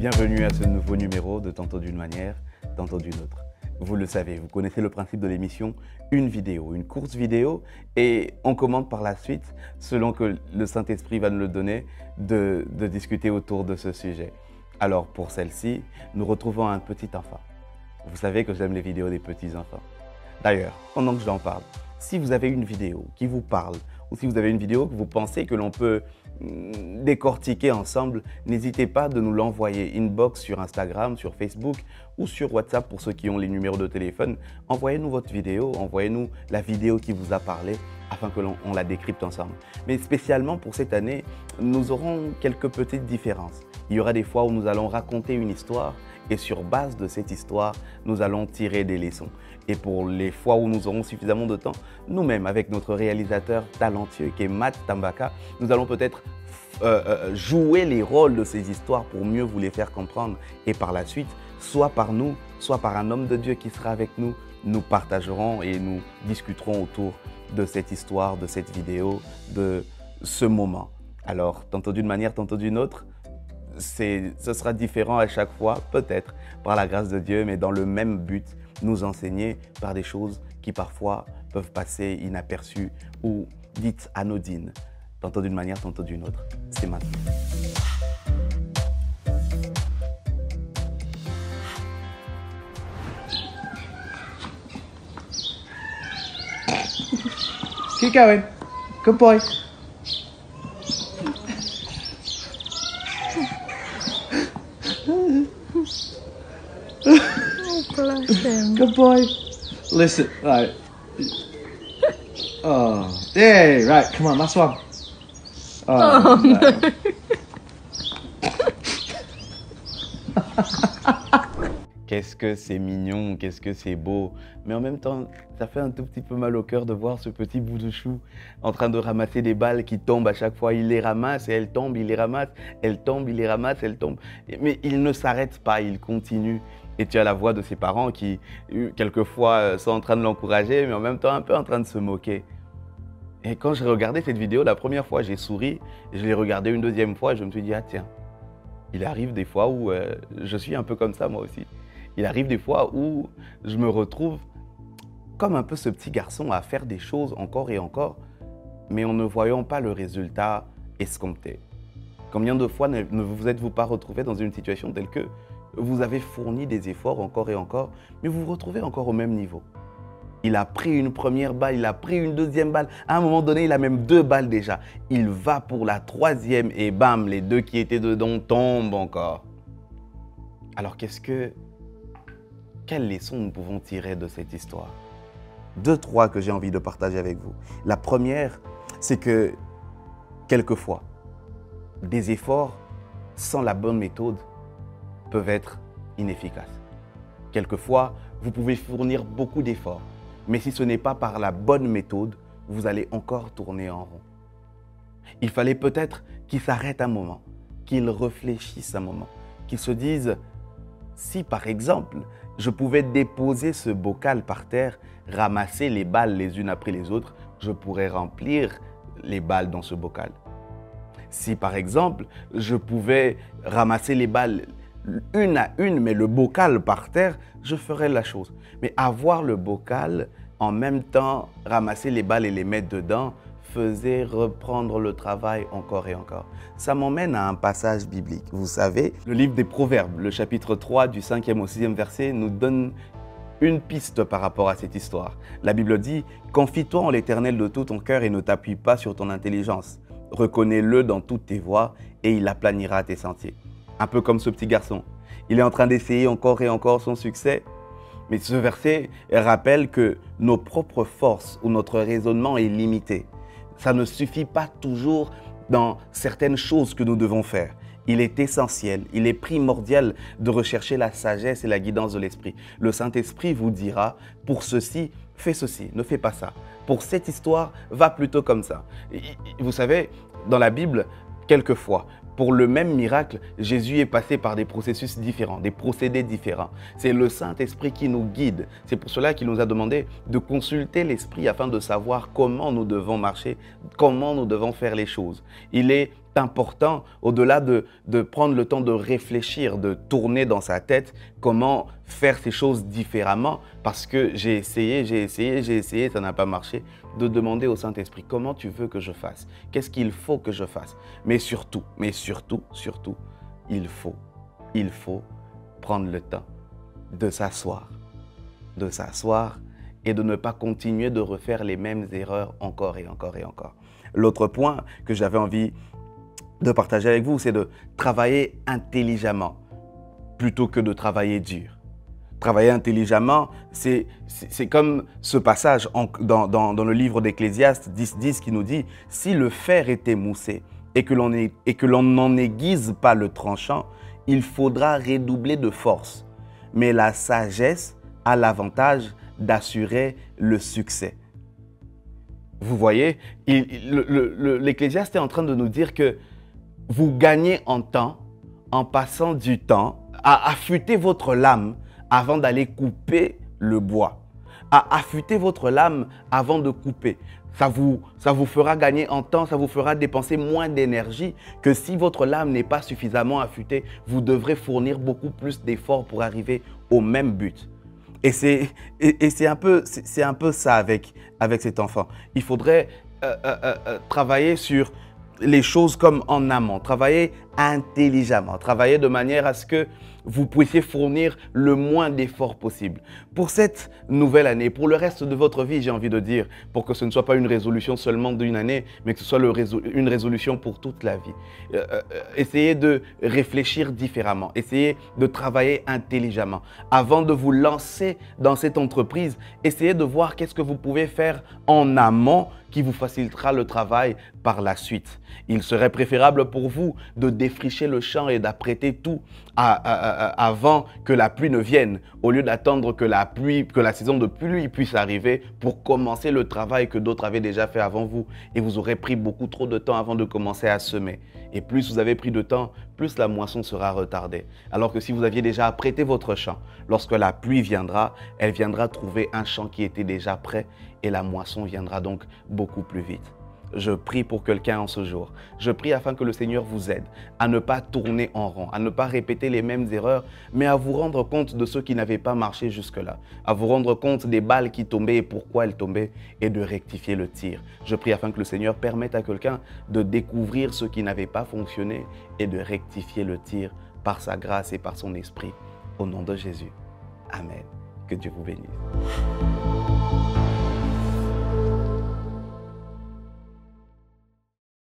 Bienvenue à ce nouveau numéro de Tantôt d'une manière, tantôt d'une autre. Vous le savez, vous connaissez le principe de l'émission, une vidéo, une courte vidéo, et on commande par la suite, selon que le Saint-Esprit va nous le donner, de discuter autour de ce sujet. Alors pour celle-ci, nous retrouvons un petit enfant. Vous savez que j'aime les vidéos des petits enfants. D'ailleurs, pendant que j'en parle, si vous avez une vidéo qui vous parle, ou si vous avez une vidéo que vous pensez que l'on peut décortiquer ensemble, n'hésitez pas de nous l'envoyer inbox sur Instagram, sur Facebook ou sur WhatsApp pour ceux qui ont les numéros de téléphone. Envoyez-nous votre vidéo, envoyez-nous la vidéo qui vous a parlé afin que l'on la décrypte ensemble. Mais spécialement pour cette année, nous aurons quelques petites différences. Il y aura des fois où nous allons raconter une histoire et sur base de cette histoire, nous allons tirer des leçons. Et pour les fois où nous aurons suffisamment de temps, nous-mêmes, avec notre réalisateur talentueux qui est Matt Tambaka, nous allons peut-être jouer les rôles de ces histoires pour mieux vous les faire comprendre. Et par la suite, soit par nous, soit par un homme de Dieu qui sera avec nous, nous partagerons et nous discuterons autour de cette histoire, de cette vidéo, de ce moment. Alors, tantôt d'une manière, tantôt d'une autre, ce sera différent à chaque fois, peut-être par la grâce de Dieu, mais dans le même but, nous enseigner par des choses qui parfois peuvent passer inaperçues ou dites anodines. Tantôt d'une manière, tantôt d'une autre. C'est maintenant. Keep going. Good boy. Bless him. Good boy. Listen, right. Oh, yeah, right. Come on, last one. Oh, no. Qu'est-ce que c'est mignon, qu'est-ce que c'est beau. Mais en même temps, ça fait un tout petit peu mal au cœur de voir ce petit bout de chou en train de ramasser des balles qui tombent à chaque fois. Il les ramasse et elles tombent, il les ramasse, elles tombent, il les ramasse, elles tombent. Mais il ne s'arrête pas, il continue. Et tu as la voix de ses parents qui, quelquefois, sont en train de l'encourager, mais en même temps un peu en train de se moquer. Et quand j'ai regardé cette vidéo, la première fois, j'ai souri. Et je l'ai regardée une deuxième fois et je me suis dit, ah tiens, il arrive des fois où je suis un peu comme ça moi aussi. Il arrive des fois où je me retrouve comme un peu ce petit garçon à faire des choses encore et encore, mais en ne voyant pas le résultat escompté. Combien de fois ne vous êtes-vous pas retrouvé dans une situation telle que vous avez fourni des efforts encore et encore, mais vous vous retrouvez encore au même niveau? Il a pris une première balle, il a pris une deuxième balle. À un moment donné, il a même 2 balles déjà. Il va pour la 3e et bam, les 2 qui étaient dedans tombent encore. Alors quelle leçon nous pouvons tirer de cette histoire? 2, 3 que j'ai envie de partager avec vous. La première, c'est que quelquefois, des efforts sans la bonne méthode peuvent être inefficaces. Quelquefois, vous pouvez fournir beaucoup d'efforts, mais si ce n'est pas par la bonne méthode, vous allez encore tourner en rond. Il fallait peut-être qu'il s'arrête un moment, qu'il réfléchisse un moment, qu'il se dise, si par exemple, je pouvais déposer ce bocal par terre, ramasser les balles les unes après les autres, je pourrais remplir les balles dans ce bocal. Si par exemple, je pouvais ramasser les balles une à une, mais le bocal par terre, je ferais la chose. Mais avoir le bocal, en même temps, ramasser les balles et les mettre dedans, faisait reprendre le travail encore et encore. Ça m'emmène à un passage biblique. Vous savez, le livre des Proverbes, le chapitre 3 du 5e au 6e verset, nous donne une piste par rapport à cette histoire. La Bible dit « Confie-toi en l'Éternel de tout ton cœur et ne t'appuie pas sur ton intelligence. Reconnais-le dans toutes tes voies et il aplanira tes sentiers. » Un peu comme ce petit garçon. Il est en train d'essayer encore et encore son succès. Mais ce verset rappelle que nos propres forces ou notre raisonnement est limité. Ça ne suffit pas toujours dans certaines choses que nous devons faire. Il est essentiel, il est primordial de rechercher la sagesse et la guidance de l'Esprit. Le Saint-Esprit vous dira, pour ceci, fais ceci, ne fais pas ça. Pour cette histoire, va plutôt comme ça. Vous savez, dans la Bible, quelquefois, pour le même miracle, Jésus est passé par des processus différents, des procédés différents. C'est le Saint-Esprit qui nous guide. C'est pour cela qu'il nous a demandé de consulter l'Esprit afin de savoir comment nous devons marcher, comment nous devons faire les choses. Il est important, au-delà de prendre le temps de réfléchir, de tourner dans sa tête comment faire ces choses différemment, parce que j'ai essayé, ça n'a pas marché, de demander au Saint-Esprit comment tu veux que je fasse, qu'est-ce qu'il faut que je fasse. Mais surtout, il faut prendre le temps de s'asseoir et de ne pas continuer de refaire les mêmes erreurs encore et encore et encore. L'autre point que j'avais envie de partager avec vous, c'est de travailler intelligemment plutôt que de travailler dur. Travailler intelligemment, c'est comme ce passage dans le livre d'Ecclésiaste 10.10 qui nous dit « Si le fer est émoussé et que l'on n'en aiguise pas le tranchant, il faudra redoubler de force. Mais la sagesse a l'avantage d'assurer le succès. » Vous voyez, l'Ecclésiaste est en train de nous dire que vous gagnez en temps en passant du temps à affûter votre lame avant d'aller couper le bois. À affûter votre lame avant de couper. Ça vous fera gagner en temps, ça vous fera dépenser moins d'énergie que si votre lame n'est pas suffisamment affûtée, vous devrez fournir beaucoup plus d'efforts pour arriver au même but. Et c'est un peu ça avec cet enfant. Il faudrait travailler sur les choses comme en amont, travailler intelligemment, travailler de manière à ce que vous puissiez fournir le moins d'efforts possible. Pour cette nouvelle année, pour le reste de votre vie, j'ai envie de dire, pour que ce ne soit pas une résolution seulement d'une année, mais que ce soit une résolution pour toute la vie. Essayez de réfléchir différemment, essayez de travailler intelligemment. Avant de vous lancer dans cette entreprise, essayez de voir qu'est-ce que vous pouvez faire en amont qui vous facilitera le travail par la suite. Il serait préférable pour vous de défricher le champ et d'apprêter tout avant que la pluie ne vienne, au lieu d'attendre que la saison de pluie puisse arriver pour commencer le travail que d'autres avaient déjà fait avant vous. Et vous aurez pris beaucoup trop de temps avant de commencer à semer. Et plus vous avez pris de temps, plus la moisson sera retardée. Alors que si vous aviez déjà apprêté votre champ, lorsque la pluie viendra, elle viendra trouver un champ qui était déjà prêt et la moisson viendra donc beaucoup plus vite. Je prie pour quelqu'un en ce jour. Je prie afin que le Seigneur vous aide à ne pas tourner en rond, à ne pas répéter les mêmes erreurs, mais à vous rendre compte de ceux qui n'avaient pas marché jusque-là, à vous rendre compte des balles qui tombaient et pourquoi elles tombaient et de rectifier le tir. Je prie afin que le Seigneur permette à quelqu'un de découvrir ce qui n'avait pas fonctionné et de rectifier le tir par sa grâce et par son esprit. Au nom de Jésus. Amen. Que Dieu vous bénisse.